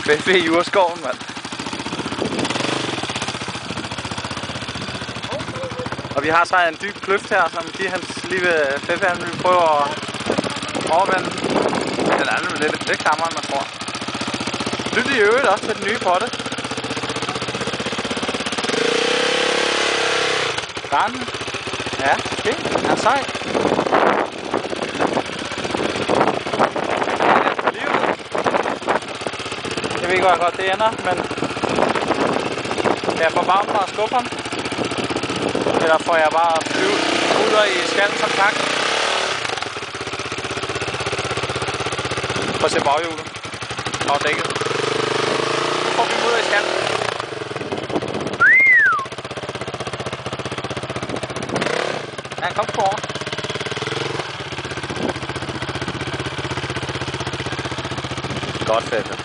Fefe i urskoven, mand. Og vi har så en dyb kløft her, som Fefe han vil prøve at overvende. Den anden er lidt klammere, end man tror. Lyt i øvrigt også til den nye potte. Grænne. Ja, okay. Han er sej. Jeg ved ikke, hvor godt det ender, men jeg får bare fra skufferen. Eller får jeg bare flyver i skallen som tak. Prøv at se baghjulet. Og dækket. Nu får vi ud i skallen. Ja, kom på over. Godt fedt.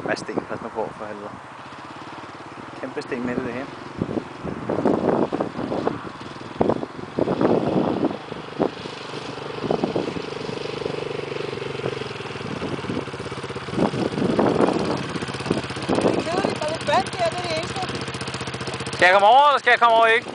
Hvad sten? Pas nu på for helvede. Kæmpe sten midt i det her. Skal jeg komme over, eller skal jeg komme over ikke?